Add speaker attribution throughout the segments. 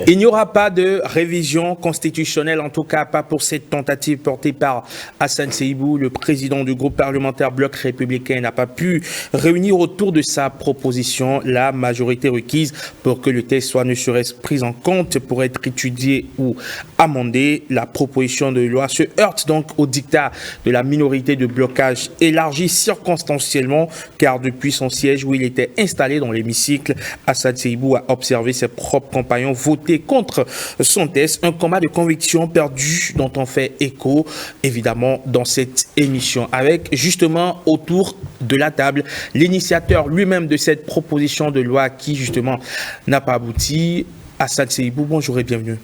Speaker 1: Il n'y aura pas de révision constitutionnelle, en tout cas pas pour cette tentative portée par Hassan Seibou. Le président du groupe parlementaire Bloc républicain n'a pas pu réunir autour de sa proposition la majorité requise pour que le texte soit ne serait-ce pris en compte pour être étudié ou amendé. La proposition de loi se heurte donc au dictat de la minorité de blocage élargie circonstanciellement, car depuis son siège où il était installé dans l'hémicycle, Hassan Seibou a observé ses propres compagnons voter contre son texte. Un combat de conviction perdu dont on fait écho, évidemment, dans cette émission. Avec, justement, autour de la table, l'initiateur lui-même de cette proposition de loi qui, justement, n'a pas abouti. Hassan Seibou, bonjour et bienvenue.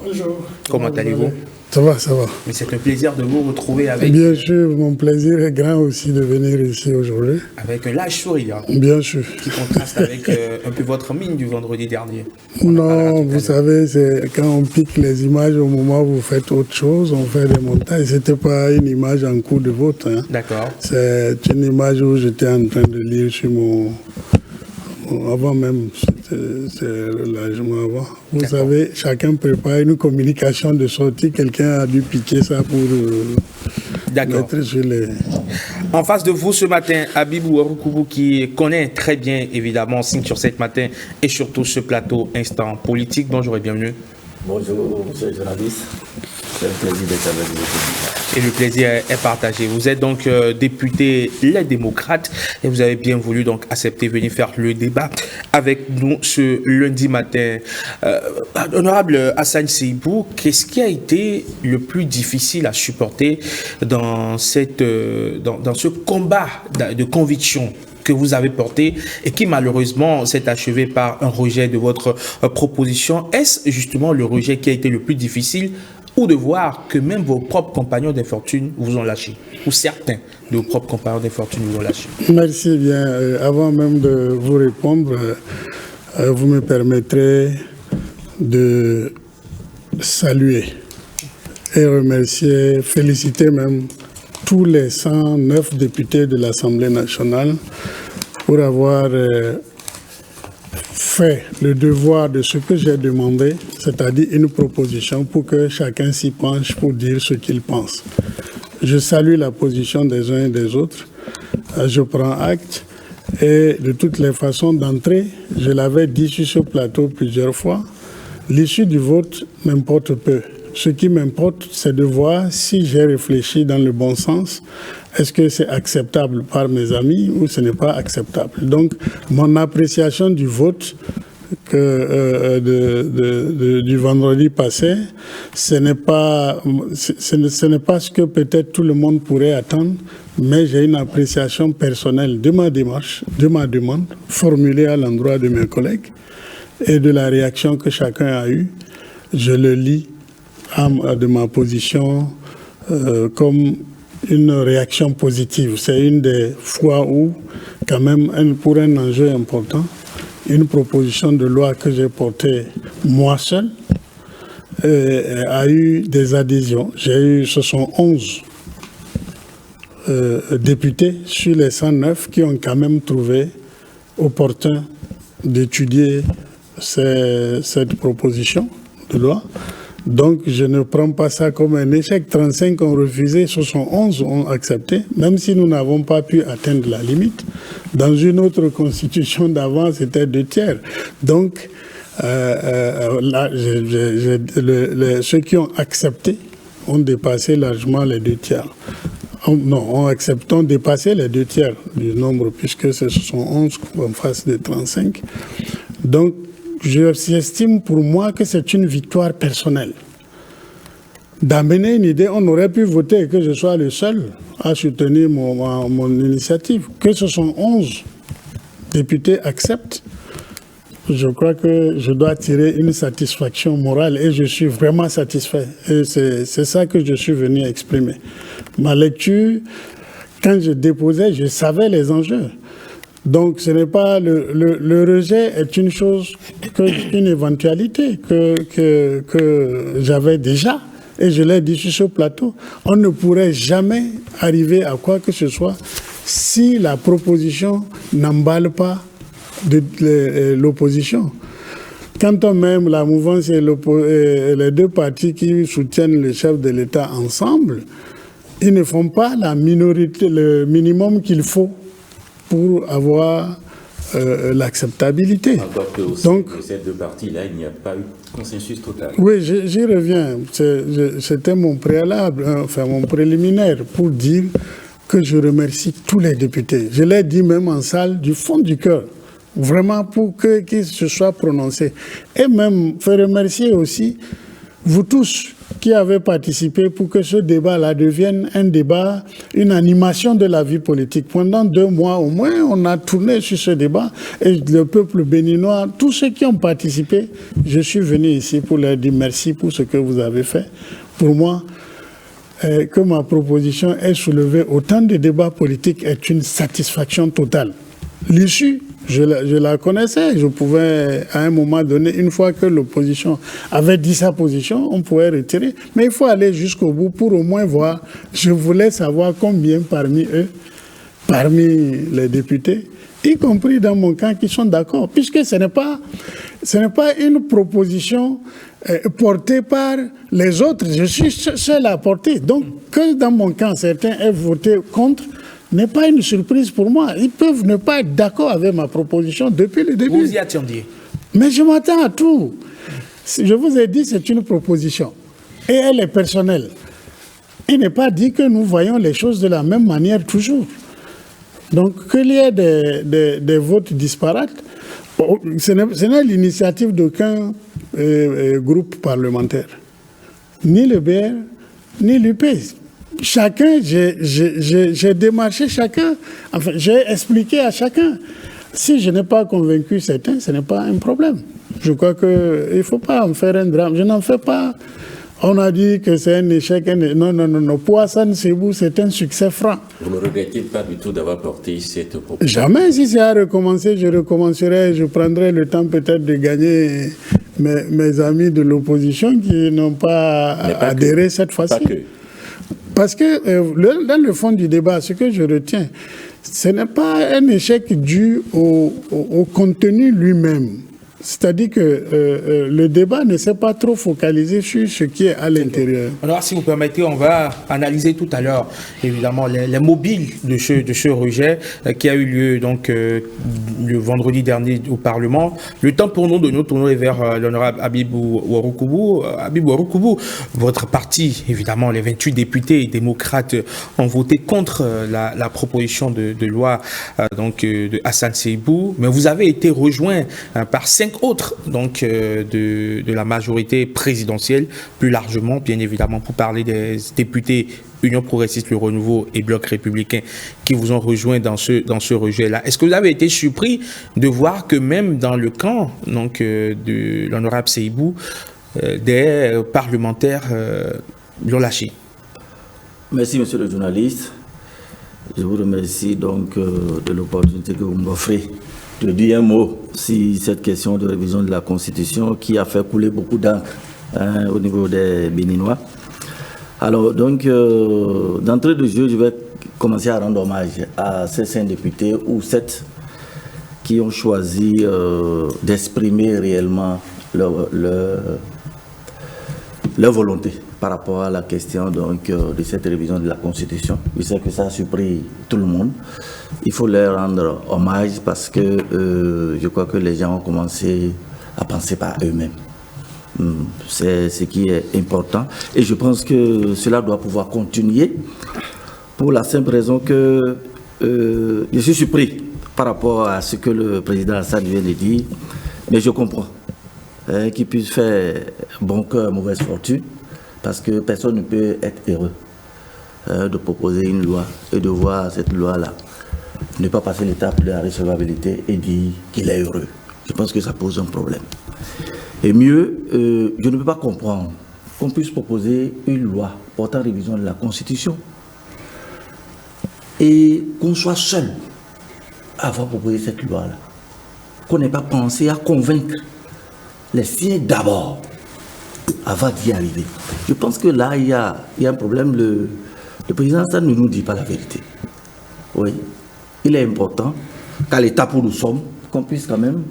Speaker 2: Bonjour.
Speaker 1: Comment allez-vous?
Speaker 2: Ça va, ça va.
Speaker 1: Mais c'est un plaisir de vous retrouver avec...
Speaker 2: Bien sûr, mon plaisir est grand aussi de venir ici aujourd'hui.
Speaker 1: Avec un large sourire.
Speaker 2: Bien sûr.
Speaker 1: Qui contraste avec un peu votre mine du vendredi dernier.
Speaker 2: Non, vous savez, c'est quand on pique les images au moment où vous faites autre chose, on fait des montages. C'était pas une image en cours de vote. Hein.
Speaker 1: D'accord.
Speaker 2: C'est une image où j'étais en train de lire sur mon... Avant même, c'est largement avant. Vous savez, chacun prépare une communication de sortie. Quelqu'un a dû piquer ça pour mettre sur les...
Speaker 1: En face de vous ce matin, Habibou Arukoubou qui connaît très bien, évidemment, Signe sur 7 matin et surtout ce plateau Instant Politique. Bonjour et bienvenue.
Speaker 3: Bonjour, monsieur le journaliste. C'est un plaisir d'être avec vous.
Speaker 1: Et le plaisir est partagé. Vous êtes donc député Les Démocrates et vous avez bien voulu donc accepter de venir faire le débat avec nous ce lundi matin. Honorable Hassan Seibou, qu'est-ce qui a été le plus difficile à supporter dans ce combat de conviction que vous avez porté et qui malheureusement s'est achevé par un rejet de votre proposition? Est-ce justement le rejet qui a été le plus difficile, ou de voir que même vos propres compagnons d'infortune vous ont lâché, ou certains de vos propres compagnons d'infortune vous ont lâché?
Speaker 2: Merci bien. Avant même de vous répondre, vous me permettrez de saluer et remercier, féliciter même tous les 109 députés de l'Assemblée nationale pour avoir fait le devoir de ce que j'ai demandé, c'est-à-dire une proposition pour que chacun s'y penche pour dire ce qu'il pense. Je salue la position des uns et des autres, je prends acte et de toutes les façons d'entrer, je l'avais dit sur ce plateau plusieurs fois, l'issue du vote m'importe peu. Ce qui m'importe, c'est de voir si j'ai réfléchi dans le bon sens. Est-ce que c'est acceptable par mes amis ou ce n'est pas acceptable? Donc, mon appréciation du vote du vendredi passé, ce n'est pas ce que peut-être tout le monde pourrait attendre, mais j'ai une appréciation personnelle de ma démarche, de ma demande, formulée à l'endroit de mes collègues et de la réaction que chacun a eue. Je le lis de ma position comme une réaction positive. C'est une des fois où, quand même, pour un enjeu important, une proposition de loi que j'ai portée moi seul a eu des adhésions. Ce sont 11 députés sur les 109 qui ont quand même trouvé opportun d'étudier cette proposition de loi. Donc, je ne prends pas ça comme un échec. 35 ont refusé, 71 ont accepté, même si nous n'avons pas pu atteindre la limite. Dans une autre constitution d'avant, c'était 2/3. Donc, là, ceux qui ont accepté ont dépassé largement les 2/3. Ont dépassé les 2/3 du nombre, puisque ce sont 11 en face des 35. Donc, j'estime pour moi que c'est une victoire personnelle. D'amener une idée, on aurait pu voter et que je sois le seul à soutenir mon initiative. Que ce sont 11 députés acceptent, je crois que je dois tirer une satisfaction morale et je suis vraiment satisfait. Et c'est ça que je suis venu exprimer. Ma lecture, quand je déposais, je savais les enjeux. Donc, ce n'est pas le rejet est une chose, une éventualité que j'avais déjà. Et je l'ai dit sur ce plateau. On ne pourrait jamais arriver à quoi que ce soit si la proposition n'emballe pas l'opposition. quand on même la mouvance et les deux partis qui soutiennent le chef de l'État ensemble, ils ne font pas la minorité, le minimum qu'il faut pour avoir l'acceptabilité.
Speaker 3: Encore que aussi, donc, de ces deux partis-là, il n'y a pas eu de consensus total.
Speaker 2: Oui, j'y reviens. C'était mon préalable, enfin mon préliminaire pour dire que je remercie tous les députés. Je l'ai dit même en salle du fond du cœur, vraiment pour qu'ils se soient prononcés. Et même faire remercier aussi vous tous qui avez participé pour que ce débat-là devienne un débat, une animation de la vie politique. Pendant 2 mois au moins, on a tourné sur ce débat et le peuple béninois, tous ceux qui ont participé, je suis venu ici pour leur dire merci pour ce que vous avez fait. Pour moi, que ma proposition ait soulevé autant de débats politiques est une satisfaction totale. L'issue, je la connaissais, je pouvais à un moment donné, une fois que l'opposition avait dit sa position, on pouvait retirer. Mais il faut aller jusqu'au bout pour au moins voir. Je voulais savoir combien parmi eux, parmi les députés, y compris dans mon camp, qui sont d'accord. Puisque ce n'est pas une proposition portée par les autres. Je suis seul à porter. Donc, que dans mon camp, certains aient voté contre, n'est pas une surprise pour moi. Ils peuvent ne pas être d'accord avec ma proposition depuis le début.
Speaker 1: Vous y attendiez.
Speaker 2: Mais je m'attends à tout. Je vous ai dit, c'est une proposition. Et elle est personnelle. Il n'est pas dit que nous voyons les choses de la même manière toujours. Donc, qu'il y ait des votes disparates, ce n'est l'initiative d'aucun groupe parlementaire. Ni le BR, ni l'UPS. Chacun, j'ai démarché chacun, enfin, j'ai expliqué à chacun. Si je n'ai pas convaincu certains, ce n'est pas un problème. Je crois qu'il ne faut pas en faire un drame. Je n'en fais pas. On a dit que c'est un échec. Non. Pour Hassan Seibou, c'est un succès franc.
Speaker 3: Vous ne regrettez pas du tout d'avoir porté cette proposition?
Speaker 2: Jamais. Si c'est à recommencer, je recommencerai. Je prendrai le temps peut-être de gagner mes amis de l'opposition qui n'ont pas adhéré cette fois-ci. Parce que dans le fond du débat, ce que je retiens, ce n'est pas un échec dû au contenu lui-même. C'est-à-dire que le débat ne s'est pas trop focalisé sur ce qui est à l'intérieur.
Speaker 1: Alors, si vous permettez, on va analyser tout à l'heure, évidemment, les mobiles de ce rejet qui a eu lieu donc, le vendredi dernier au Parlement. Le temps pour nous de nous tourner vers l'honorable Habibou Ouaroukoubu. Habibou Ouaroukoubu, votre parti, évidemment, les 28 députés démocrates ont voté contre la proposition de loi donc, de Hassan Seibou, mais vous avez été rejoint par 5 autres donc, de la majorité présidentielle, plus largement, bien évidemment, pour parler des députés Union progressiste, le Renouveau et Bloc républicain qui vous ont rejoint dans ce rejet-là. Est-ce que vous avez été surpris de voir que même dans le camp donc, de l'honorable Seibou, des parlementaires l'ont lâché?
Speaker 3: Merci, monsieur le journaliste. Je vous remercie donc de l'opportunité que vous m'offrez de dire un mot sur cette question de révision de la Constitution qui a fait couler beaucoup d'encre au niveau des Béninois. Alors, donc, d'entrée de jeu, je vais commencer à rendre hommage à ces 5 députés ou 7 qui ont choisi d'exprimer réellement leur volonté par rapport à la question donc, de cette révision de la Constitution. Je sais que ça a surpris tout le monde. Il faut leur rendre hommage parce que je crois que les gens ont commencé à penser par eux-mêmes. C'est ce qui est important. Et je pense que cela doit pouvoir continuer pour la simple raison que je suis surpris par rapport à ce que le président Hassan vient de dire. Mais je comprends qu'il puisse faire bon cœur, mauvaise fortune. Parce que personne ne peut être heureux de proposer une loi et de voir cette loi-là ne pas passer l'étape de la recevabilité et dire qu'il est heureux. Je pense que ça pose un problème. Et mieux, je ne peux pas comprendre qu'on puisse proposer une loi portant révision de la Constitution et qu'on soit seul à avoir proposé cette loi-là. Qu'on n'ait pas pensé à convaincre les siens d'abord avant d'y arriver. Je pense que là, il y a un problème. Le président Hassan ne nous dit pas la vérité. Oui, il est important qu'à l'étape où nous sommes, qu'on puisse quand même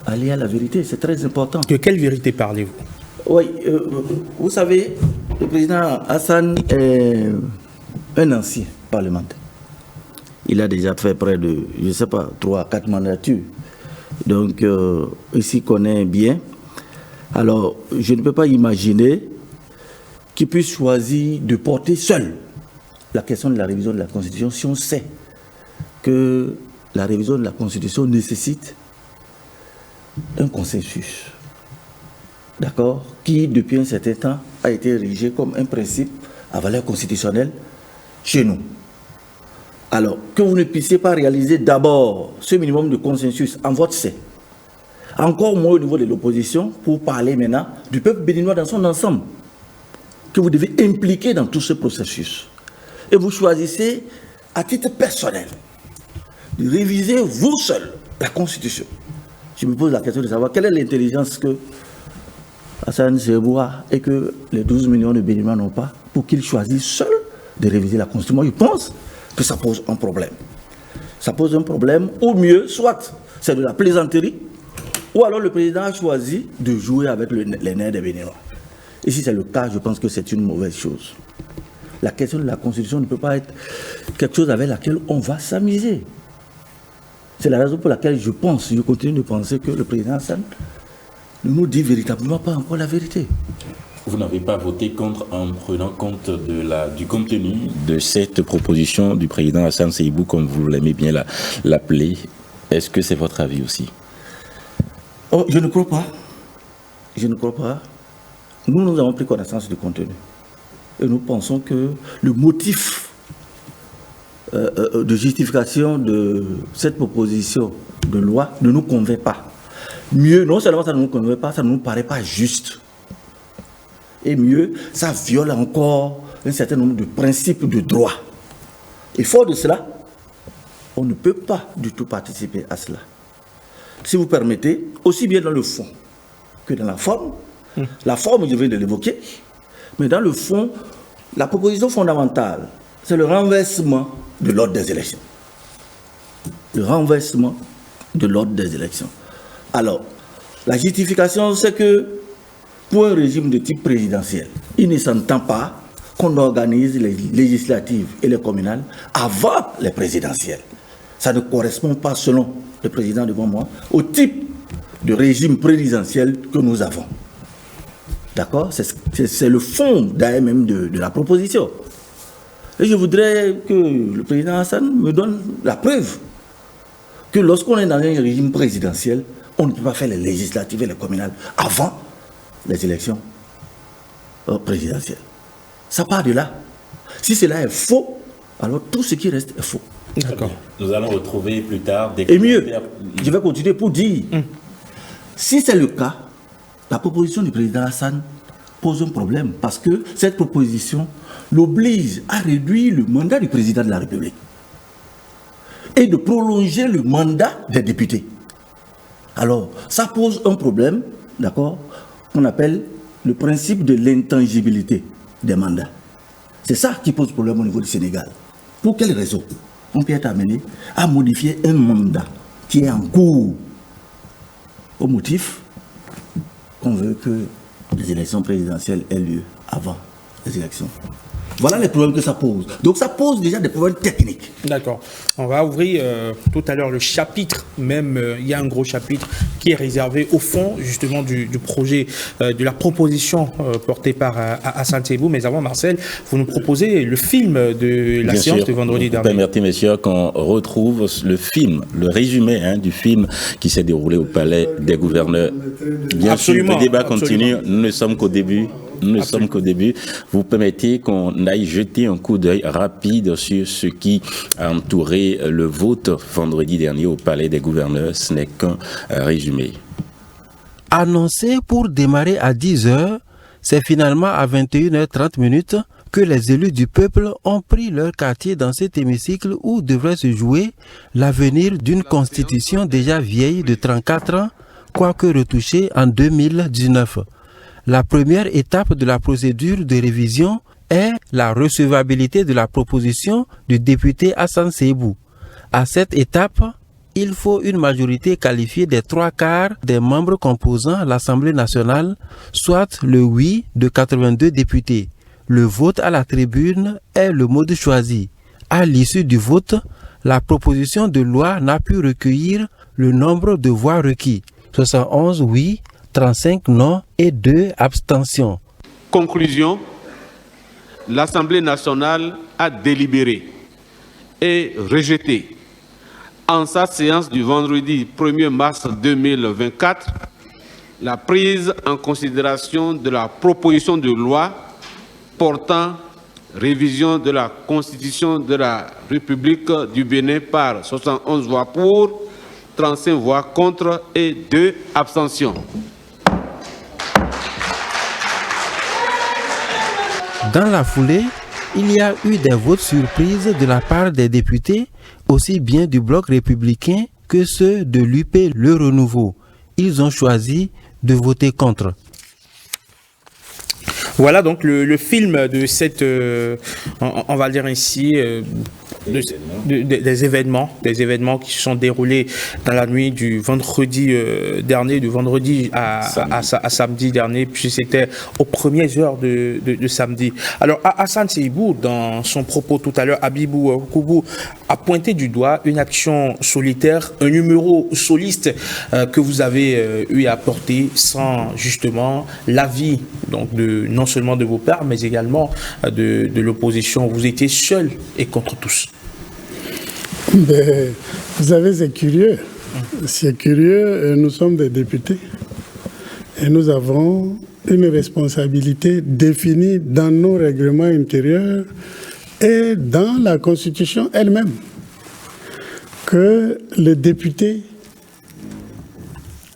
Speaker 3: aller à la vérité, c'est très important.
Speaker 1: De quelle vérité parlez-vous?
Speaker 3: Oui, vous savez, le président Hassan est un ancien parlementaire. Il a déjà fait près de, je ne sais pas, 3 à 4 mandatures. Donc, il s'y connaît bien. Alors, je ne peux pas imaginer qu'il puisse choisir de porter seul la question de la révision de la Constitution si on sait que la révision de la Constitution nécessite un consensus, d'accord, qui depuis un certain temps a été érigé comme un principe à valeur constitutionnelle chez nous. Alors, que vous ne puissiez pas réaliser d'abord ce minimum de consensus en votre sein, encore moins au niveau de l'opposition, pour parler maintenant du peuple béninois dans son ensemble, que vous devez impliquer dans tout ce processus. Et vous choisissez, à titre personnel, de réviser vous seul la Constitution. Je me pose la question de savoir quelle est l'intelligence que Hassan Seibou a et que les 12 millions de Béninois n'ont pas pour qu'ils choisissent seuls de réviser la Constitution. Moi, je pense que ça pose un problème. Ça pose un problème, au mieux, soit c'est de la plaisanterie, ou alors le président a choisi de jouer avec les nerfs des Béninois. Et si c'est le cas, je pense que c'est une mauvaise chose. La question de la Constitution ne peut pas être quelque chose avec laquelle on va s'amuser. C'est la raison pour laquelle je continue de penser que le président Hassan ne nous dit véritablement pas encore la vérité.
Speaker 4: Vous n'avez pas voté contre en prenant compte du contenu de cette proposition du président Hassan Seibou, comme vous l'aimez bien l'appeler. Est-ce que c'est votre avis aussi?
Speaker 3: Oh, je ne crois pas. Je ne crois pas. Nous avons pris connaissance du contenu. Et nous pensons que le motif de justification de cette proposition de loi ne nous convainc pas. Mieux, non seulement ça ne nous convainc pas, ça ne nous paraît pas juste. Et mieux, ça viole encore un certain nombre de principes de droit. Et fort de cela, on ne peut pas du tout participer à cela. Si vous permettez, aussi bien dans le fond que dans la forme, je viens de l'évoquer, mais dans le fond, la proposition fondamentale, c'est le renversement de l'ordre des élections. Le renversement de l'ordre des élections. Alors, la justification, c'est que pour un régime de type présidentiel, il ne s'entend pas qu'on organise les législatives et les communales avant les présidentielles. Ça ne correspond pas, selon le président devant moi, au type de régime présidentiel que nous avons. D'accord? C'est le fond d'AMM de la proposition. Et je voudrais que le président Hassan me donne la preuve que lorsqu'on est dans un régime présidentiel, on ne peut pas faire les législatives et les communales avant les élections présidentielles. Ça part de là. Si cela est faux, alors tout ce qui reste est faux.
Speaker 4: D'accord. Nous allons retrouver plus tard des...
Speaker 3: Et mieux, je vais continuer pour dire, si c'est le cas, la proposition du président Hassan pose un problème parce que cette proposition l'oblige à réduire le mandat du président de la République et de prolonger le mandat des députés. Alors, ça pose un problème, d'accord, qu'on appelle le principe de l'intangibilité des mandats. C'est ça qui pose problème au niveau du Sénégal. Pour quelle raison on peut être amené à modifier un mandat qui est en cours au motif qu'on veut que les élections présidentielles aient lieu avant les élections. Voilà les problèmes que ça pose. Donc ça pose déjà des problèmes techniques.
Speaker 1: D'accord. On va ouvrir tout à l'heure le chapitre, même il y a un gros chapitre qui est réservé au fond justement du projet, de la proposition portée par Hassan Seibou. Mais avant, Marcel, vous nous proposez le film de la séance de vendredi dernier.
Speaker 4: Permettez, messieurs, qu'on retrouve le film, le résumé du film qui s'est déroulé au Palais des Gouverneurs. Bien sûr, le débat continue. Nous ne sommes qu'au début. Vous permettez qu'on aille jeter un coup d'œil rapide sur ce qui a entouré le vote vendredi dernier au Palais des Gouverneurs. Ce n'est qu'un résumé.
Speaker 5: Annoncé pour démarrer à 10h, c'est finalement à 21h30 que les élus du peuple ont pris leur quartier dans cet hémicycle où devrait se jouer l'avenir d'une constitution déjà vieille de 34 ans, quoique retouchée en 2019. La première étape de la procédure de révision est la recevabilité de la proposition du député Hassan Seibou. À cette étape, il faut une majorité qualifiée des 3/4 des membres composant l'Assemblée nationale, soit le oui de 82 députés. Le vote à la tribune est le mode choisi. À l'issue du vote, la proposition de loi n'a pu recueillir le nombre de voix requis. 71 oui, 35 non et 2 abstentions.
Speaker 6: Conclusion, l'Assemblée nationale a délibéré et rejeté en sa séance du vendredi 1er mars 2024 la prise en considération de la proposition de loi portant révision de la Constitution de la République du Bénin par 71 voix pour, 35 voix contre et 2 abstentions.
Speaker 5: Dans la foulée, il y a eu des votes surprises de la part des députés, aussi bien du bloc républicain que ceux de l'UP Le Renouveau. Ils ont choisi de voter contre.
Speaker 1: Voilà donc le film de cette, on va dire ainsi, des événements qui se sont déroulés dans la nuit du vendredi dernier, du vendredi à samedi dernier, puis c'était aux premières heures de samedi. Alors Hassan Seibou, dans son propos tout à l'heure, Abibou Koubou a pointé du doigt une action solitaire, un numéro soliste que vous avez eu à porter sans justement l'avis donc non seulement de vos pairs, mais également de l'opposition. Vous étiez seul et contre tous.
Speaker 2: Mais, vous savez, c'est curieux. C'est curieux, nous sommes des députés et nous avons une responsabilité définie dans nos règlements intérieurs et dans la Constitution elle-même, que le député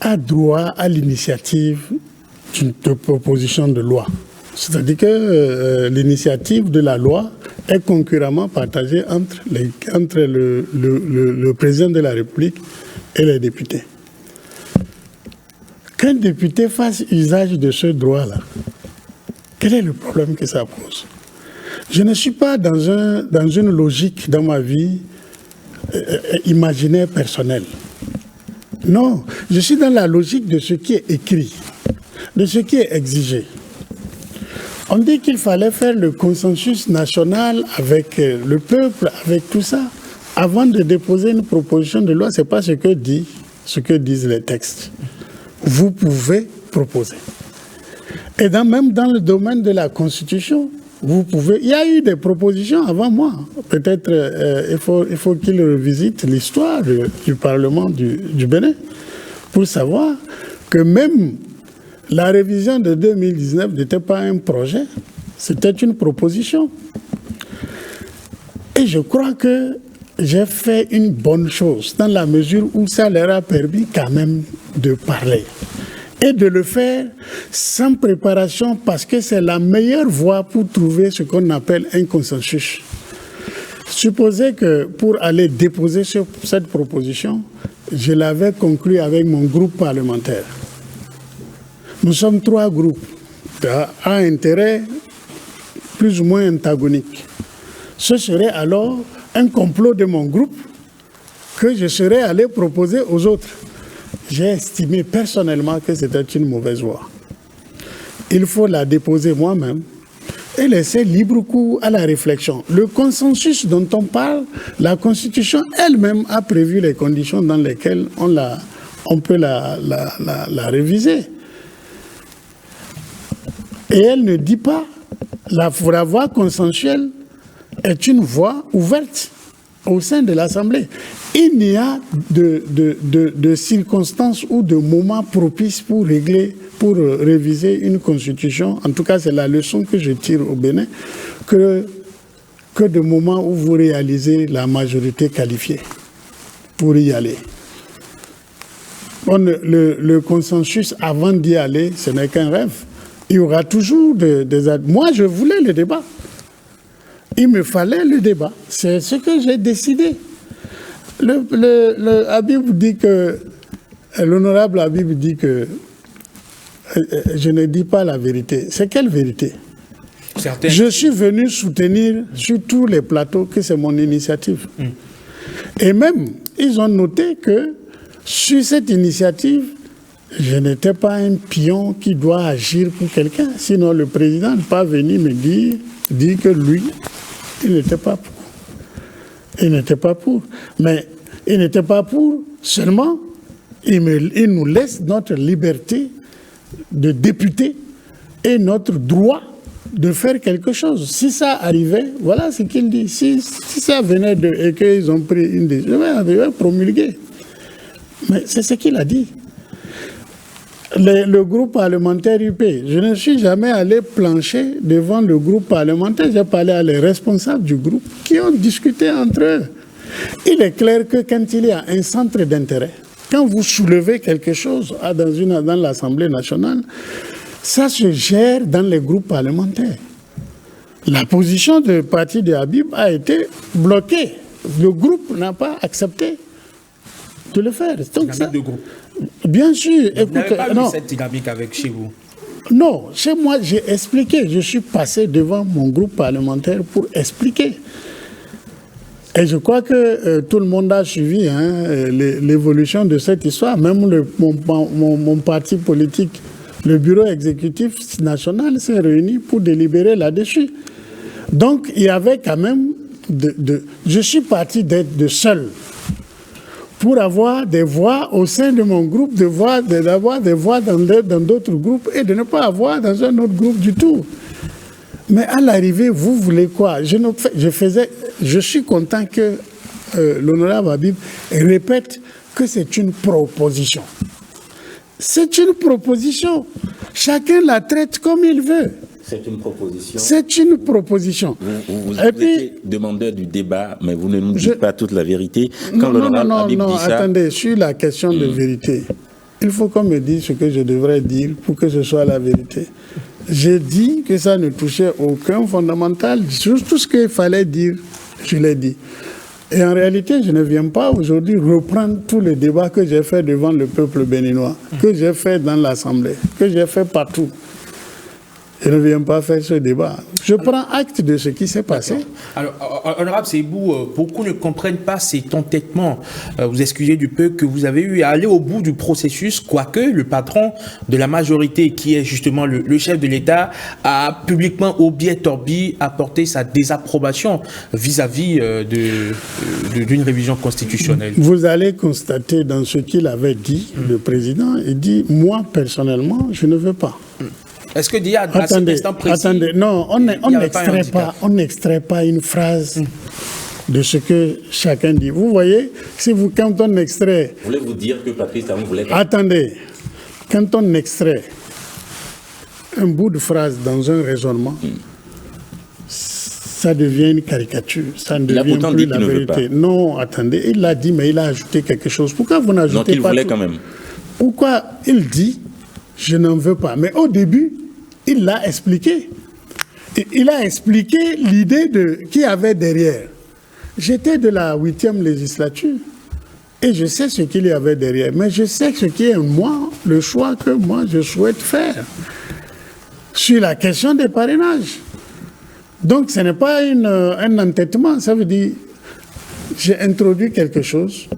Speaker 2: a droit à l'initiative d'une proposition de loi. C'est-à-dire que l'initiative de la loi est concurremment partagée entre le président de la République et les députés. Qu'un député fasse usage de ce droit-là, quel est le problème que ça pose? Je ne suis pas dans une logique dans ma vie imaginaire personnelle. Non, je suis dans la logique de ce qui est écrit, de ce qui est exigé. On dit qu'il fallait faire le consensus national avec le peuple, avec tout ça, avant de déposer une proposition de loi. Ce n'est pas ce que disent les textes. Vous pouvez proposer. Et même dans le domaine de la Constitution, vous pouvez. Il y a eu des propositions avant moi. Peut-être il faut qu'il revisite l'histoire du Parlement du Bénin pour savoir que même la révision de 2019 n'était pas un projet, c'était une proposition. Et je crois que j'ai fait une bonne chose dans la mesure où ça leur a permis quand même de parler. Et de le faire sans préparation parce que c'est la meilleure voie pour trouver ce qu'on appelle un consensus. Supposez que pour aller déposer cette proposition, je l'avais conclu avec mon groupe parlementaire. Nous sommes 3 groupes à intérêt plus ou moins antagoniques. Ce serait alors un complot de mon groupe que je serais allé proposer aux autres. J'ai estimé personnellement que c'était une mauvaise voie. Il faut la déposer moi-même et laisser libre cours à la réflexion. Le consensus dont on parle, la Constitution elle-même a prévu les conditions dans lesquelles on peut la réviser. Et elle ne dit pas, la voie consensuelle est une voie ouverte au sein de l'Assemblée. Il n'y a de circonstances ou de moments propices pour réviser une constitution. En tout cas, c'est la leçon que je tire au Bénin, que de moments où vous réalisez la majorité qualifiée pour y aller. Bon, le consensus avant d'y aller, ce n'est qu'un rêve. Il y aura toujours des... Moi, je voulais le débat. Il me fallait le débat. C'est ce que j'ai décidé. Le Habib dit que... L'honorable Habib dit que je ne dis pas la vérité. C'est quelle vérité? Je suis venu soutenir sur tous les plateaux que c'est mon initiative. Et même, ils ont noté que sur cette initiative, je n'étais pas un pion qui doit agir pour quelqu'un. Sinon, le président n'est pas venu me dire que lui, il n'était pas pour. Il n'était pas pour. Mais il n'était pas pour seulement, il nous laisse notre liberté de député et notre droit de faire quelque chose. Si ça arrivait, voilà ce qu'il dit. Si ça venait et qu'ils ont pris une décision, je vais promulguer. Mais c'est ce qu'il a dit. Le groupe parlementaire UP, je ne suis jamais allé plancher devant le groupe parlementaire. J'ai parlé à les responsables du groupe qui ont discuté entre eux. Il est clair que quand il y a un centre d'intérêt, quand vous soulevez quelque chose dans l'Assemblée nationale, ça se gère dans les groupes parlementaires. La position du parti de Habib a été bloquée. Le groupe n'a pas accepté de le faire. Donc ça, de groupe. Bien sûr.
Speaker 1: Vous n'avez pas eu cette dynamique chez vous?
Speaker 2: Non, chez moi, j'ai expliqué. Je suis passé devant mon groupe parlementaire pour expliquer. Et je crois que tout le monde a suivi l'évolution de cette histoire. Même mon parti politique, le bureau exécutif national, s'est réuni pour délibérer là-dessus. Donc, il y avait quand même... je suis parti d'être de seul pour avoir des voix au sein de mon groupe, d'avoir des voix dans d'autres groupes et de ne pas avoir dans un autre groupe du tout. Mais à l'arrivée, vous voulez quoi? Je suis content que l'honorable Habib répète que c'est une proposition. C'est une proposition. Chacun la traite comme il veut.
Speaker 4: C'est une proposition.
Speaker 2: C'est une proposition.
Speaker 4: Vous étiez demandeur du débat, mais vous ne nous dites pas toute la vérité. Quand l'honorable Habib dit ça...
Speaker 2: Attendez, sur la question de vérité, il faut qu'on me dise ce que je devrais dire pour que ce soit la vérité. J'ai dit que ça ne touchait aucun fondamental. Tout ce qu'il fallait dire, je l'ai dit. Et en réalité, je ne viens pas aujourd'hui reprendre tous les débats que j'ai fait devant le peuple béninois, que j'ai fait dans l'Assemblée, que j'ai fait partout. Je ne viens pas faire ce débat. Je prends acte de ce qui s'est passé.
Speaker 1: Alors, honorable Seibou, beaucoup ne comprennent pas cet entêtement, vous excusez du peu, que vous avez eu à aller au bout du processus, quoique le patron de la majorité, qui est justement le chef de l'État, a publiquement, au biais Torbi, apporté sa désapprobation vis-à-vis d'une révision constitutionnelle.
Speaker 2: Vous allez constater dans ce qu'il avait dit, le président, il dit, moi, personnellement, je ne veux pas.
Speaker 1: Est-ce que d'il y a à cet instant précis...
Speaker 2: Attendez, non, on n'extrait pas une phrase de ce que chacun dit. Vous voyez, quand on extrait...
Speaker 4: Voulez-vous dire que Patrice Talon voulait...
Speaker 2: Attendez, quand on extrait un bout de phrase dans un raisonnement, ça devient une caricature, ça ne devient plus la vérité. Non, attendez, il l'a dit, mais il a ajouté quelque chose. Pourquoi vous n'ajoutez pas...
Speaker 4: Donc il voulait quand même.
Speaker 2: Pourquoi il dit... Je n'en veux pas. Mais au début, il l'a expliqué. Il a expliqué l'idée qu'il y avait derrière. J'étais de la 8e législature et je sais ce qu'il y avait derrière. Mais je sais ce qui est moi, le choix que moi je souhaite faire sur la question des parrainages. Donc ce n'est pas un entêtement. Ça veut dire, j'ai introduit quelque chose.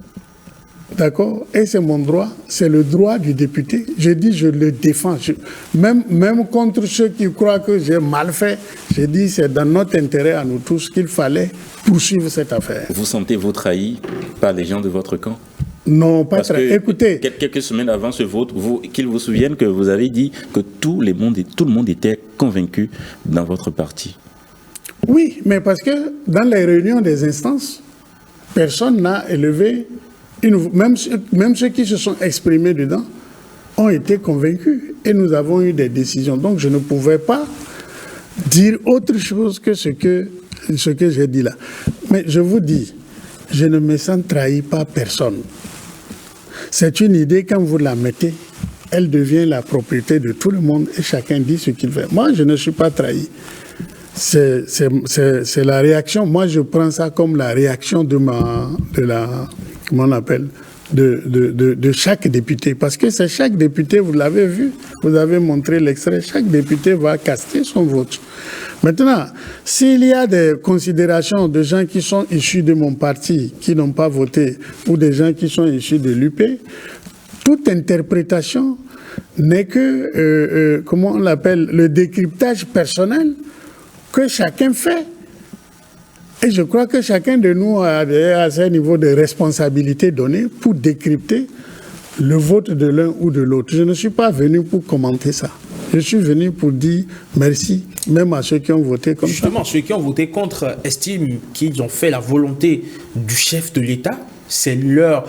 Speaker 2: D'accord? Et c'est mon droit, c'est le droit du député. Je dis, je le défends. Même contre ceux qui croient que j'ai mal fait, je dis, c'est dans notre intérêt à nous tous qu'il fallait poursuivre cette affaire.
Speaker 4: Vous sentez-vous trahi par les gens de votre camp?
Speaker 2: Non, pas trahi. Écoutez...
Speaker 4: Quelques semaines avant ce vote, qu'ils vous souviennent que vous avez dit que tout le monde était convaincu dans votre parti.
Speaker 2: Oui, mais parce que dans les réunions des instances, personne n'a élevé... Même ceux qui se sont exprimés dedans ont été convaincus et nous avons eu des décisions. Donc je ne pouvais pas dire autre chose que ce que j'ai dit là. Mais je vous dis, je ne me sens trahi par personne. C'est une idée, quand vous la mettez, elle devient la propriété de tout le monde et chacun dit ce qu'il veut. Moi, je ne suis pas trahi. C'est la réaction. Moi, je prends ça comme la réaction comment on appelle, de chaque député. Parce que c'est chaque député, vous l'avez vu, vous avez montré l'extrait, chaque député va caster son vote. Maintenant, s'il y a des considérations de gens qui sont issus de mon parti, qui n'ont pas voté, ou des gens qui sont issus de l'UP, toute interprétation n'est que, comment on l'appelle, le décryptage personnel que chacun fait. Et je crois que chacun de nous a un niveau de responsabilité donné pour décrypter le vote de l'un ou de l'autre. Je ne suis pas venu pour commenter ça. Je suis venu pour dire merci, même à ceux qui ont voté comme ça.
Speaker 1: Justement, ceux qui ont voté contre estiment qu'ils ont fait la volonté du chef de l'État. C'est leur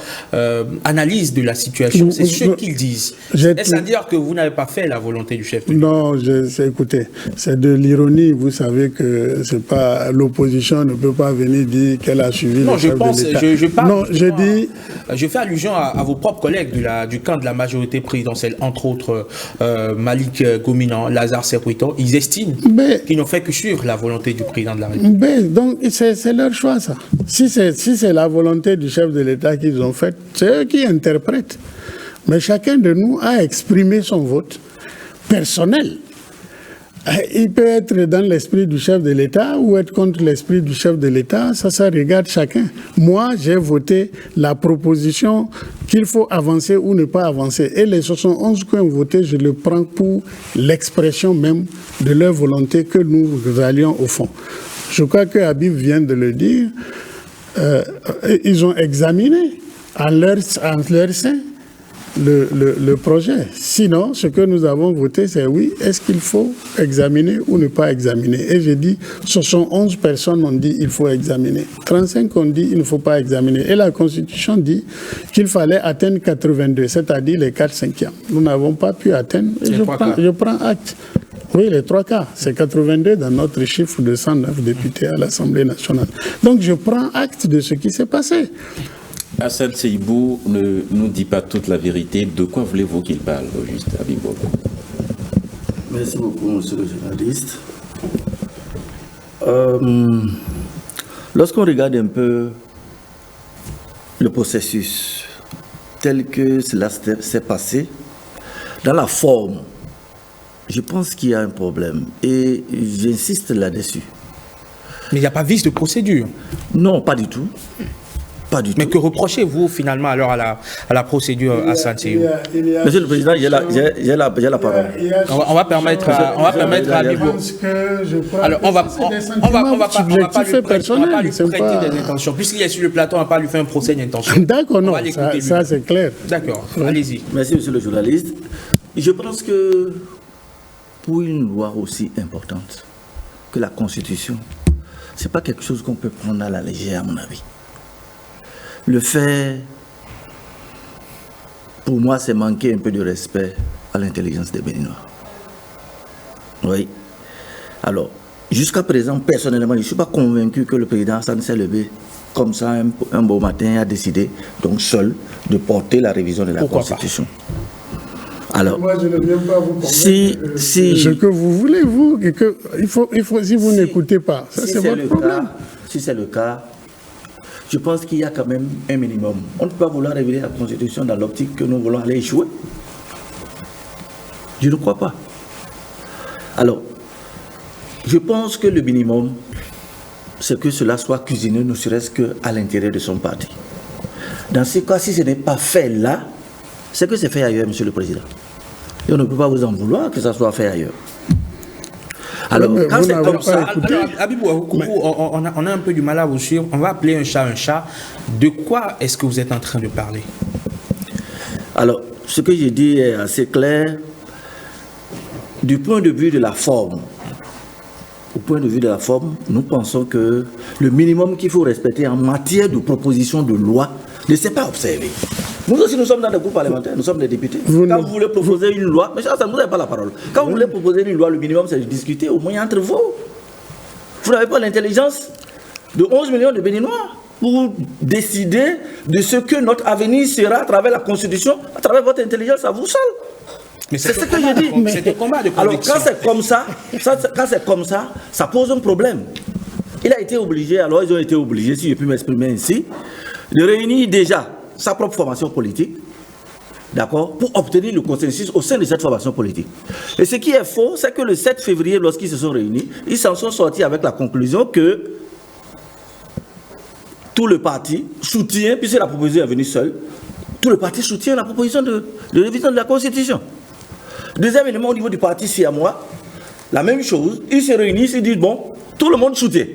Speaker 1: analyse de la situation, c'est ce qu'ils disent. Est-ce à dire que vous n'avez pas fait la volonté du chef de l'État?
Speaker 2: Non, écoutez, c'est de l'ironie. Vous savez que c'est pas l'opposition ne peut pas venir dire qu'elle a suivi le chef de l'État.
Speaker 1: Je fais allusion à vos propres collègues du camp de la majorité présidentielle, entre autres Malik Gominan, Lazare Serwito. Ils estiment qu'ils n'ont fait que suivre la volonté du président de la République.
Speaker 2: Donc c'est leur choix, ça. Si c'est la volonté du chef de l'État qu'ils ont faite, c'est eux qui interprètent. Mais chacun de nous a exprimé son vote personnel. Il peut être dans l'esprit du chef de l'État ou être contre l'esprit du chef de l'État, ça regarde chacun. Moi, j'ai voté la proposition qu'il faut avancer ou ne pas avancer. Et les 71 qui ont voté, je le prends pour l'expression même de leur volonté que nous allions au fond. Je crois que Habib vient de le dire. Ils ont examiné en leur sein le projet. Sinon, ce que nous avons voté, c'est oui, est-ce qu'il faut examiner ou ne pas examiner? Et j'ai dit, 71 personnes ont dit il faut examiner. 35 ont dit il ne faut pas examiner. Et la Constitution dit qu'il fallait atteindre 82, c'est-à-dire les 4/5e. Nous n'avons pas pu atteindre. Je prends acte. Oui, les 3 quarts. C'est 82 dans notre chiffre de 109 députés à l'Assemblée nationale. Donc je prends acte de ce qui s'est passé.
Speaker 4: Hassan Seibou ne nous dit pas toute la vérité. De quoi voulez-vous qu'il parle, au juste, Habib Bobo?
Speaker 3: Merci beaucoup, monsieur le journaliste. Lorsqu'on regarde un peu le processus tel que cela s'est passé, dans la forme, je pense qu'il y a un problème et j'insiste là-dessus.
Speaker 1: Mais il n'y a pas vice de procédure?
Speaker 3: Non, pas du tout. Pas du
Speaker 1: Mais
Speaker 3: tout.
Speaker 1: que reprochez-vous finalement alors à la procédure à Saint-Thierry?
Speaker 3: Monsieur le Président, j'ai la parole.
Speaker 1: On va permettre à Habibou. Alors on va pas lui prêter des intentions. Puisqu'il est sur le plateau, on ne va pas lui faire un procès d'intention.
Speaker 2: D'accord, non, ça c'est clair.
Speaker 1: D'accord, allez-y.
Speaker 3: Merci, monsieur le journaliste. Je pense que pour une loi aussi importante que la Constitution, ce n'est pas quelque chose qu'on peut prendre à la légère, à mon avis. Le fait, pour moi, c'est manquer un peu de respect à l'intelligence des Béninois. Oui. Alors, jusqu'à présent, personnellement, je ne suis pas convaincu que le président Hassan s'est levé comme ça un beau matin et a décidé, donc seul, de porter la révision de la Constitution. Alors,
Speaker 2: moi, je ne viens pas vous convaincre.
Speaker 3: Si
Speaker 2: ce que vous voulez, vous, il faut, si vous n'écoutez pas, ça c'est votre problème.
Speaker 3: Si c'est le cas, je pense qu'il y a quand même un minimum. On ne peut pas vouloir réviser la Constitution dans l'optique que nous voulons aller échouer. Je ne crois pas. Alors, je pense que le minimum, c'est que cela soit cuisiné, ne serait-ce qu'à l'intérieur de son parti. Dans ce cas, si ce n'est pas fait là, c'est que c'est fait ailleurs, monsieur le Président. Et on ne peut pas vous en vouloir que ça soit fait ailleurs. Alors, quand c'est comme ça...
Speaker 1: Habibou, on a un peu du mal à vous suivre. On va appeler un chat un chat. De quoi est-ce que vous êtes en train de parler?
Speaker 3: Alors, ce que j'ai dit est assez clair. Du point de vue de la forme, au point de vue de la forme, nous pensons que le minimum qu'il faut respecter en matière de proposition de loi ne s'est pas observé. Nous aussi, nous sommes dans des groupes parlementaires, nous sommes des députés. Quand vous voulez proposer une loi, mais ça, vous n'avez pas la parole. Quand vous voulez proposer une loi, le minimum, c'est de discuter au moins entre vous. Vous n'avez pas l'intelligence de 11 millions de Béninois pour décider de ce que notre avenir sera à travers la Constitution, à travers votre intelligence à vous seul.
Speaker 1: Mais c'est ce que j'ai dit. C'est un combat de conviction.
Speaker 3: Alors, quand c'est comme ça, ça pose un problème. Il a été obligé, alors ils ont été obligés, si je puis m'exprimer ainsi, de réunir déjà sa propre formation politique, d'accord, pour obtenir le consensus au sein de cette formation politique. Et ce qui est faux, c'est que le 7 février, lorsqu'ils se sont réunis, ils s'en sont sortis avec la conclusion que tout le parti soutient, puisque la proposition est venue seule, tout le parti soutient la proposition de révision de la Constitution. Deuxième élément, au niveau du parti siamois, la même chose, ils se réunissent, ils disent, bon, tout le monde soutient.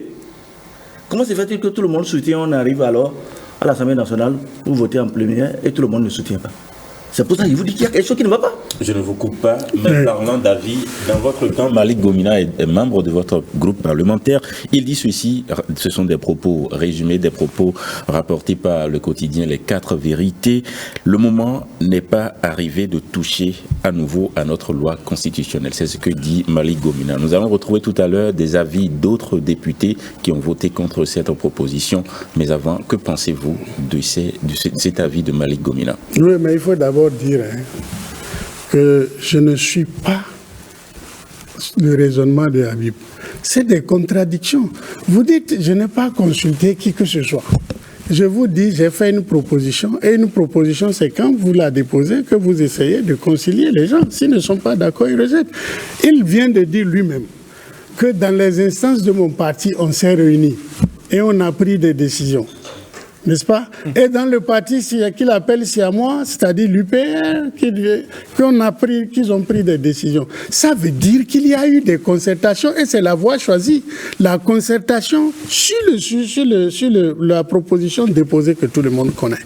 Speaker 3: Comment se fait-il que tout le monde soutient, on arrive alors à l'Assemblée nationale pour voter en plénière et tout le monde ne soutient pas? C'est pour ça qu'il vous dit qu'il y a quelque chose qui ne va pas.
Speaker 4: Je ne vous coupe pas, mais parlant d'avis, dans votre temps, Malick Gomina est membre de votre groupe parlementaire. Il dit ceci, ce sont des propos résumés, des propos rapportés par le quotidien Les 4 Vérités. Le moment n'est pas arrivé de toucher à nouveau à notre loi constitutionnelle. C'est ce que dit Malick Gomina. Nous allons retrouver tout à l'heure des avis d'autres députés qui ont voté contre cette proposition. Mais avant, que pensez-vous de cet avis de Malick Gomina?
Speaker 2: Oui, mais il faut d'abord dire que je ne suis pas le raisonnement de Habib. C'est des contradictions. Vous dites, je n'ai pas consulté qui que ce soit. Je vous dis, j'ai fait une proposition, et une proposition, c'est quand vous la déposez que vous essayez de concilier les gens. S'ils ne sont pas d'accord, ils rejettent. Il vient de dire lui-même que dans les instances de mon parti, on s'est réunis et on a pris des décisions. N'est-ce pas? Et dans le parti qu'il appelle siamois, c'est-à-dire l'UPR, qu'ils ont pris des décisions. Ça veut dire qu'il y a eu des concertations et c'est la voie choisie. La concertation sur la proposition déposée que tout le monde connaît.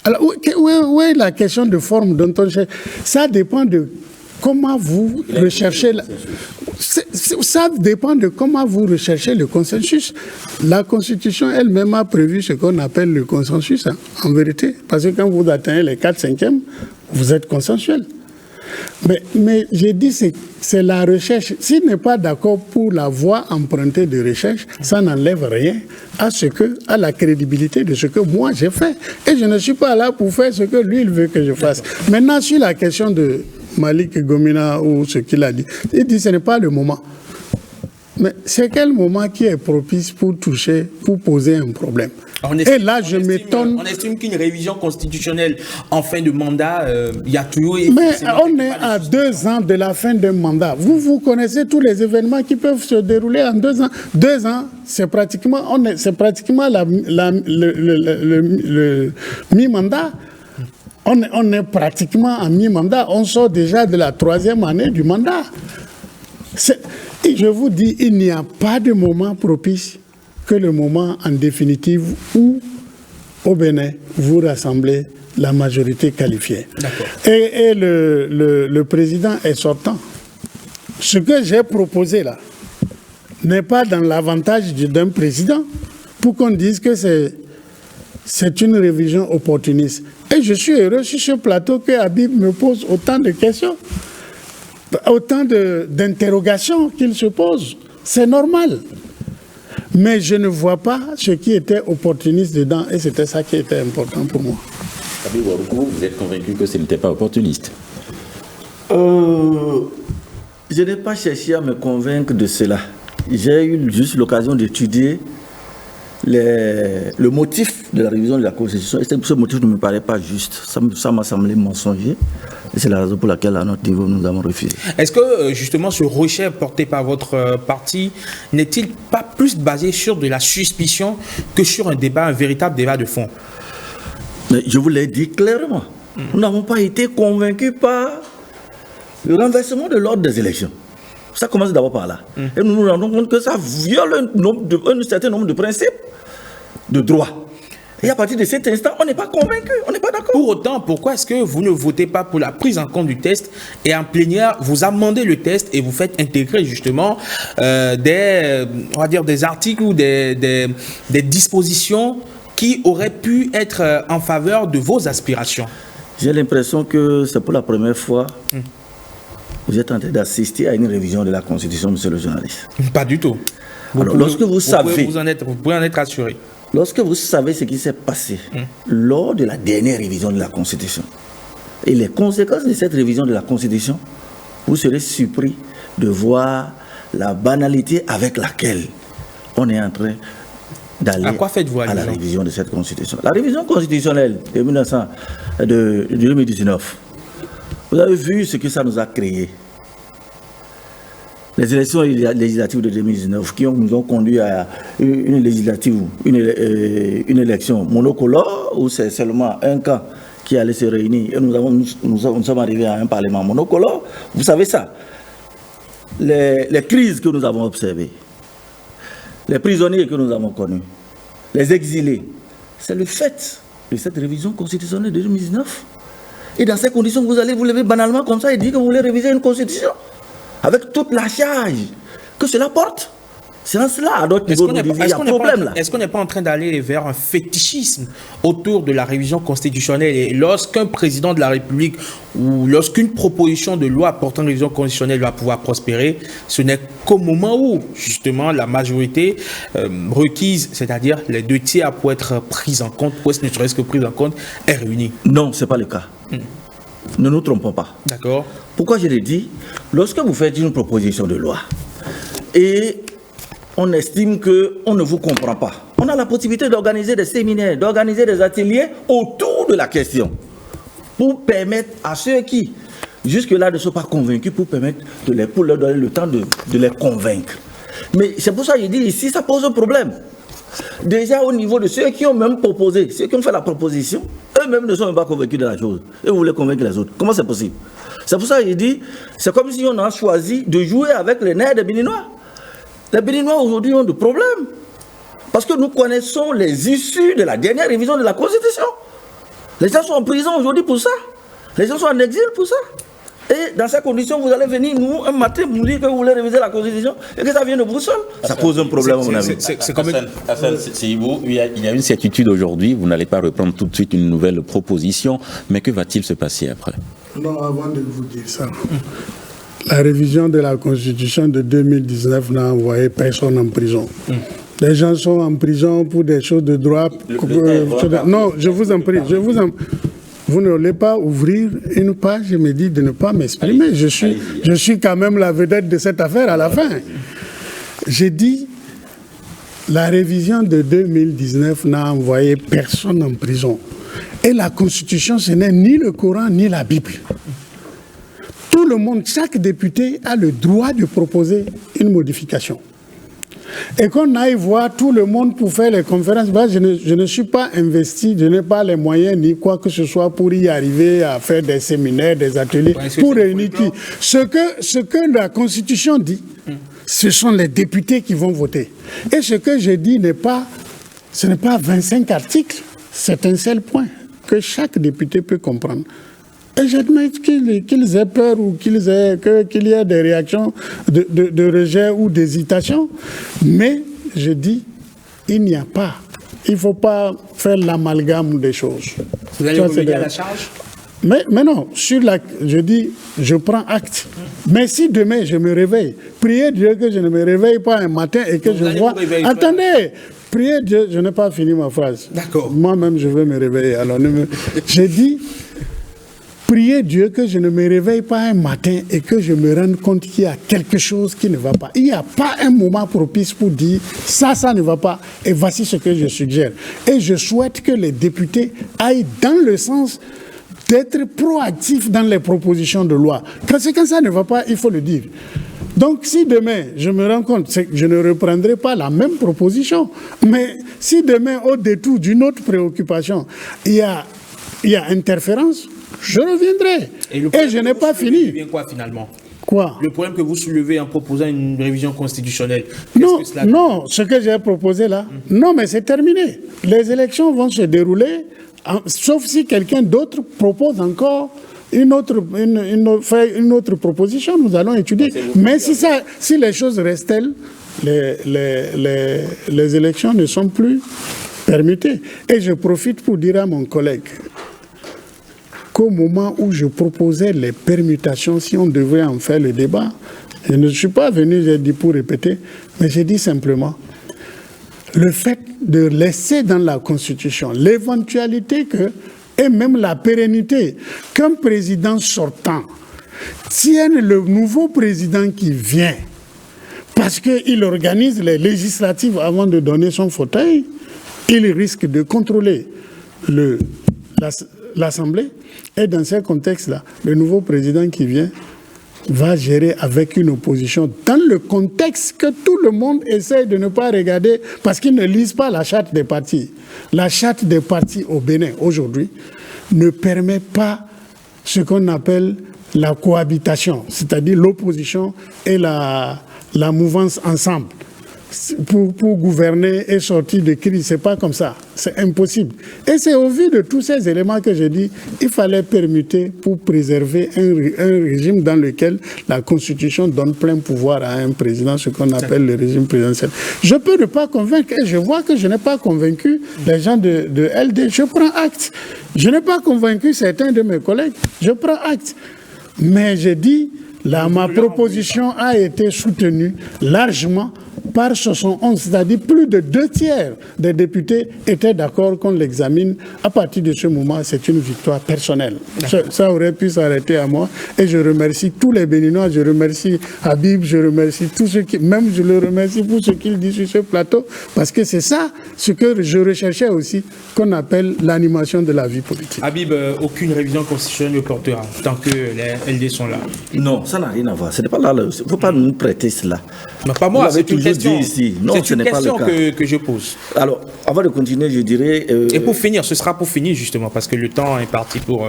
Speaker 2: Alors, où est la question de forme dont on cherche? Ça dépend de comment vous recherchez... Ça dépend de comment vous recherchez le consensus. La Constitution elle-même a prévu ce qu'on appelle le consensus, en vérité. Parce que quand vous atteignez les 4/5e, vous êtes consensuel. Mais j'ai dit c'est la recherche. S'il n'est pas d'accord pour la voie empruntée de recherche, ça n'enlève rien à la crédibilité de ce que moi j'ai fait. Et je ne suis pas là pour faire ce que lui il veut que je fasse. Maintenant, sur la question de Malick Gomina ou ce qu'il a dit, il dit que ce n'est pas le moment. Mais c'est quel moment qui est propice pour poser un problème? Et là, je m'étonne.
Speaker 1: On estime qu'une révision constitutionnelle en fin de mandat, il y a toujours...
Speaker 2: Mais on est à 2 ans de la fin d'un mandat. Vous connaissez tous les événements qui peuvent se dérouler en 2 ans. 2 ans, c'est pratiquement le mi-mandat. On est pratiquement en mi-mandat. On sort déjà de la 3e année du mandat. Et je vous dis, il n'y a pas de moment propice que le moment en définitive où, au Bénin, vous rassemblez la majorité qualifiée. Et le président est sortant. Ce que j'ai proposé là n'est pas dans l'avantage d'un président pour qu'on dise que c'est une révision opportuniste. Et je suis heureux sur ce plateau que Habib me pose autant de questions, autant d'interrogations qu'il se pose. C'est normal. Mais je ne vois pas ce qui était opportuniste dedans, et c'était ça qui était important pour moi.
Speaker 4: Habib Warukou, vous êtes convaincu que ce n'était pas opportuniste?
Speaker 3: Je n'ai pas cherché à me convaincre de cela. J'ai eu juste l'occasion d'étudier le motif de la révision de la Constitution. Et ce motif ne me paraît pas juste. Ça m'a semblé mensonger. Et c'est la raison pour laquelle, à notre niveau, nous avons refusé.
Speaker 1: Est-ce que, justement, ce rejet porté par votre parti n'est-il pas plus basé sur de la suspicion que sur un véritable débat de fond?
Speaker 3: Mais je vous l'ai dit clairement. Nous n'avons pas été convaincus par le renversement de l'ordre des élections. Ça commence d'abord par là. Et nous nous rendons compte que ça viole un certain nombre de principes de droit. Et à partir de cet instant, on n'est pas convaincu, on n'est pas d'accord.
Speaker 1: Pour autant, pourquoi est-ce que vous ne votez pas pour la prise en compte du test et en plénière, vous amendez le test et vous faites intégrer justement des articles ou des dispositions qui auraient pu être en faveur de vos aspirations?
Speaker 3: J'ai l'impression que c'est pour la première fois vous êtes en train d'assister à une révision de la Constitution, monsieur le journaliste.
Speaker 1: Pas du tout.
Speaker 3: Alors, lorsque vous savez...
Speaker 1: Vous pouvez en être assuré.
Speaker 3: Lorsque vous savez ce qui s'est passé lors de la dernière révision de la Constitution et les conséquences de cette révision de la Constitution, vous serez surpris de voir la banalité avec laquelle on est en train d'aller à la révision de cette constitution. La révision constitutionnelle de 2019, vous avez vu ce que ça nous a créé. Les élections législatives de 2019 qui nous ont conduit à une élection monocolore où c'est seulement un camp qui allait se réunir et nous sommes arrivés à un parlement monocolore. Vous savez ça. Les crises que nous avons observées, les prisonniers que nous avons connus, les exilés, c'est le fait de cette révision constitutionnelle de 2019. Et dans ces conditions, vous allez vous lever banalement comme ça et dire que vous voulez réviser une constitution avec toute la charge que cela porte. C'est en cela, à d'autres niveaux, il y a un problème là.
Speaker 1: Est-ce qu'on n'est pas en train d'aller vers un fétichisme autour de la révision constitutionnelle? Et lorsqu'un président de la République ou lorsqu'une proposition de loi portant une révision constitutionnelle va pouvoir prospérer, ce n'est qu'au moment où, justement, la majorité requise, c'est-à-dire les 2/3 pour être prise en compte, pour ne serait-ce que prise en compte, est réunie.
Speaker 3: Non, ce n'est pas le cas. Ne nous trompons pas.
Speaker 1: D'accord.
Speaker 3: Pourquoi je l'ai dit? Lorsque vous faites une proposition de loi et on estime qu'on ne vous comprend pas, on a la possibilité d'organiser des séminaires, d'organiser des ateliers autour de la question pour permettre à ceux qui, jusque-là, ne sont pas convaincus, pour leur donner le temps de les convaincre. Mais c'est pour ça que je dis ici, ça pose un problème. Déjà au niveau de ceux qui ont même proposé, ceux qui ont fait la proposition, eux-mêmes ne sont même pas convaincus de la chose. Et vous voulez convaincre les autres. Comment c'est possible? C'est pour ça que je dis, c'est comme si on a choisi de jouer avec les nerfs des Béninois. Les Béninois aujourd'hui ont des problèmes. Parce que nous connaissons les issues de la dernière révision de la Constitution. Les gens sont en prison aujourd'hui pour ça. Les gens sont en exil pour ça. Et dans ces conditions, vous allez venir nous, un matin, nous dire que vous voulez réviser la Constitution et que ça vient de Bruxelles. Ça pose un problème, à mon avis.
Speaker 4: Hassan Seibou, il y a une certitude aujourd'hui, vous n'allez pas reprendre tout de suite une nouvelle proposition, mais que va-t-il se passer après?
Speaker 2: Non, avant de vous dire ça, la révision de la Constitution de 2019 n'a envoyé personne en prison. Les gens sont en prison pour des choses de droit. Non, je vous en prie, vous ne voulez pas ouvrir une page et me dire de ne pas m'exprimer. Je suis quand même la vedette de cette affaire à la fin. J'ai dit, la révision de 2019 n'a envoyé personne en prison. Et la Constitution, ce n'est ni le Coran ni la Bible. Tout le monde, chaque député a le droit de proposer une modification. Et qu'on aille voir tout le monde pour faire les conférences, je ne suis pas investi, je n'ai pas les moyens ni quoi que ce soit pour y arriver à faire des séminaires, des ateliers, pour réunir qui. Ce que la Constitution dit, ce sont les députés qui vont voter. Et ce que je dis ce n'est pas 25 articles, c'est un seul point que chaque député peut comprendre. Et j'admets qu'ils aient peur ou qu'il y ait des réactions de rejet ou d'hésitation. Mais je dis, il n'y a pas. Il ne faut pas faire l'amalgame des choses.
Speaker 1: Vous allez revenir à la charge?
Speaker 2: Mais non, je dis, je prends acte. Mais si demain je me réveille, priez Dieu que je ne me réveille pas un matin et que je vois... Attendez, priez Dieu, je n'ai pas fini ma phrase.
Speaker 1: D'accord.
Speaker 2: Moi-même, je vais me réveiller. Alors, j'ai dit... Priez Dieu que je ne me réveille pas un matin et que je me rende compte qu'il y a quelque chose qui ne va pas. Il n'y a pas un moment propice pour dire ça ne va pas et voici ce que je suggère. Et je souhaite que les députés aillent dans le sens d'être proactifs dans les propositions de loi. Quand ça ne va pas, il faut le dire. Donc si demain je me rends compte, je ne reprendrai pas la même proposition. Mais si demain, au détour d'une autre préoccupation, il y a interférence, je reviendrai. Et je n'ai pas fini.
Speaker 1: Quoi finalement?
Speaker 2: Quoi?
Speaker 1: Le problème que vous soulevez en proposant une révision constitutionnelle.
Speaker 2: Non, ce que j'ai proposé là, non, mais c'est terminé. Les élections vont se dérouler, sauf si quelqu'un d'autre propose encore une autre proposition, nous allons étudier. Mais si les choses restent telles, les élections ne sont plus permittées. Et je profite pour dire à mon collègue qu'au moment où je proposais les permutations, si on devait en faire le débat, je ne suis pas venu, j'ai dit pour répéter, mais j'ai dit simplement, le fait de laisser dans la Constitution l'éventualité et même la pérennité, qu'un président sortant tienne le nouveau président qui vient parce qu'il organise les législatives avant de donner son fauteuil, il risque de contrôler l'Assemblée. Et dans ces contextes-là, le nouveau président qui vient va gérer avec une opposition dans le contexte que tout le monde essaie de ne pas regarder parce qu'ils ne lisent pas la charte des partis. La charte des partis au Bénin aujourd'hui ne permet pas ce qu'on appelle la cohabitation, c'est-à-dire l'opposition et la mouvance ensemble. Pour gouverner et sortir de crise, c'est pas comme ça, c'est impossible. Et c'est au vu de tous ces éléments que j'ai dit, il fallait permuter pour préserver un régime dans lequel la Constitution donne plein pouvoir à un président, ce qu'on appelle le régime présidentiel. Je peux ne pas convaincre, et je vois que je n'ai pas convaincu les gens de LD, je prends acte. Je n'ai pas convaincu certains de mes collègues, je prends acte. Mais j'ai dit, ma proposition a été soutenue largement par 71, c'est-à-dire plus de 2/3 des députés étaient d'accord qu'on l'examine. À partir de ce moment, c'est une victoire personnelle. Ça aurait pu s'arrêter à moi. Et je remercie tous les Béninois, je remercie Habib, je remercie tous ceux qui... Même je le remercie pour ce qu'il dit sur ce plateau, parce que c'est ça ce que je recherchais aussi, qu'on appelle l'animation de la vie politique.
Speaker 1: Habib, aucune révision constitutionnelle ne portera, tant que les LD sont là.
Speaker 3: Non, ça n'a rien à voir. Ce n'est pas là. Il ne faut pas nous prêter cela.
Speaker 1: Mais pas moi, c'est une question.
Speaker 3: Ici. Non,
Speaker 1: c'est une question que je pose.
Speaker 3: Alors, avant de continuer, je dirais...
Speaker 1: Et pour finir, ce sera pour finir justement, parce que le temps est parti pour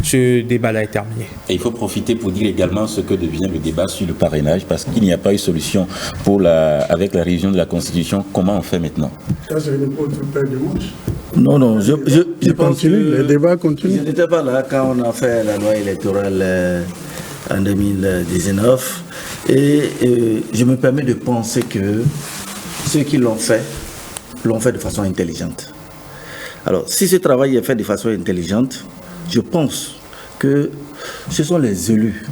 Speaker 1: ce débat-là est terminé.
Speaker 4: Et il faut profiter pour dire également ce que devient le débat sur le parrainage, parce qu'il n'y a pas eu solution avec la révision de la Constitution. Comment on fait maintenant?
Speaker 2: Ça, c'est une autre paire de manches.
Speaker 3: Non, je pense que...
Speaker 2: Le débat continue.
Speaker 3: Je n'étais pas là quand on a fait la loi électorale en 2019. Et je me permets de penser que ceux qui l'ont fait de façon intelligente. Alors, si ce travail est fait de façon intelligente, je pense que ce sont les élus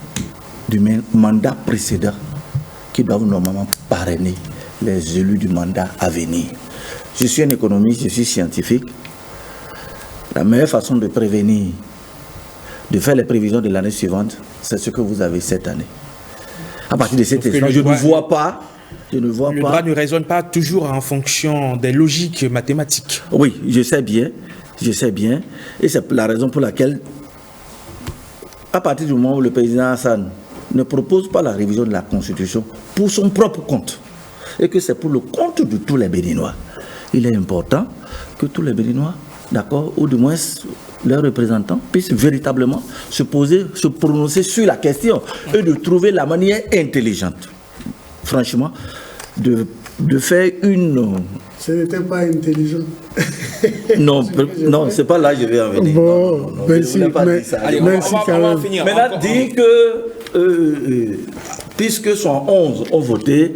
Speaker 3: du mandat précédent qui doivent normalement parrainer les élus du mandat à venir. Je suis un économiste, je suis scientifique. La meilleure façon de prévenir, de faire les prévisions de l'année suivante, c'est ce que vous avez cette année. À partir de cette élection, je ne vois pas. Le
Speaker 1: droit ne raisonne pas toujours en fonction des logiques mathématiques.
Speaker 3: Oui, je sais bien. Et c'est la raison pour laquelle, à partir du moment où le président Hassan ne propose pas la révision de la Constitution pour son propre compte, et que c'est pour le compte de tous les Béninois, il est important que tous les Béninois, d'accord, ou du moins leurs représentants, puissent véritablement se prononcer sur la question et de trouver la manière intelligente, franchement, de faire une...
Speaker 2: Ce n'était pas intelligent.
Speaker 3: Non, c'est pas là que je vais en venir.
Speaker 2: Bon, merci.
Speaker 1: Allez,
Speaker 2: merci
Speaker 1: on va finir.
Speaker 3: Maintenant, dire que, puisque 111 ont voté,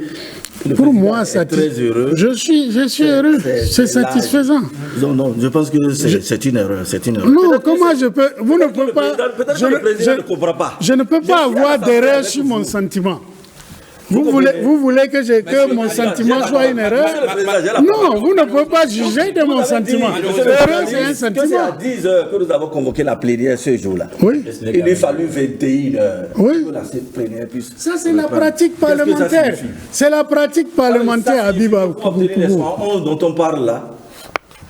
Speaker 2: pour moi,
Speaker 3: très heureux.
Speaker 2: Je suis heureux. C'est satisfaisant.
Speaker 3: Non, je pense que c'est une erreur.
Speaker 2: Non, comment je peux... Vous ne pouvez pas...
Speaker 3: Peut-être que le président ne comprend pas.
Speaker 2: Je ne peux pas avoir d'erreur sur mon sentiment. Vous voulez que mon sentiment soit une erreur? Non, vous ne pouvez pas juger de mon sentiment. L'erreur, c'est un sentiment.
Speaker 3: C'est à 10 heures que nous avons convoqué la plénière ce jour-là.
Speaker 2: Oui.
Speaker 3: Il lui fallu 21 heures.
Speaker 2: Oui.
Speaker 3: Que la plénière puisse...
Speaker 2: Ça, c'est la pratique parlementaire. C'est la pratique parlementaire, Habiba.
Speaker 3: Les 111 dont on parle là,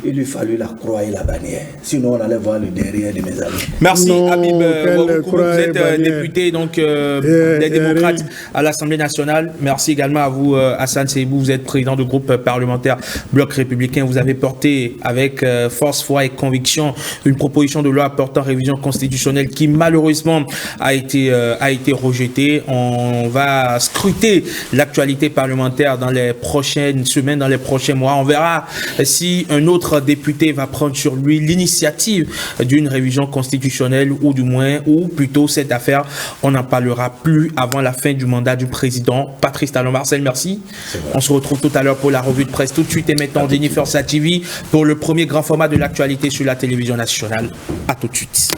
Speaker 3: il lui fallut la croix et la bannière. Sinon, on allait voir le derrière de mes amis.
Speaker 1: Merci, Habib. Vous êtes député donc, des démocrates à l'Assemblée nationale. Merci également à vous, Hassan Seibou. Vous êtes président du groupe parlementaire Bloc républicain. Vous avez porté avec force, foi et conviction une proposition de loi portant révision constitutionnelle qui malheureusement a été rejetée. On va scruter l'actualité parlementaire dans les prochaines semaines, dans les prochains mois. On verra si un autre député va prendre sur lui l'initiative d'une révision constitutionnelle ou plutôt cette affaire, on n'en parlera plus avant la fin du mandat du président Patrice Talon-Marcel. Merci. On se retrouve tout à l'heure pour la revue de presse. Tout de suite et maintenant, Jennifer Sa TV pour le premier grand format de l'actualité sur la télévision nationale. À tout de suite.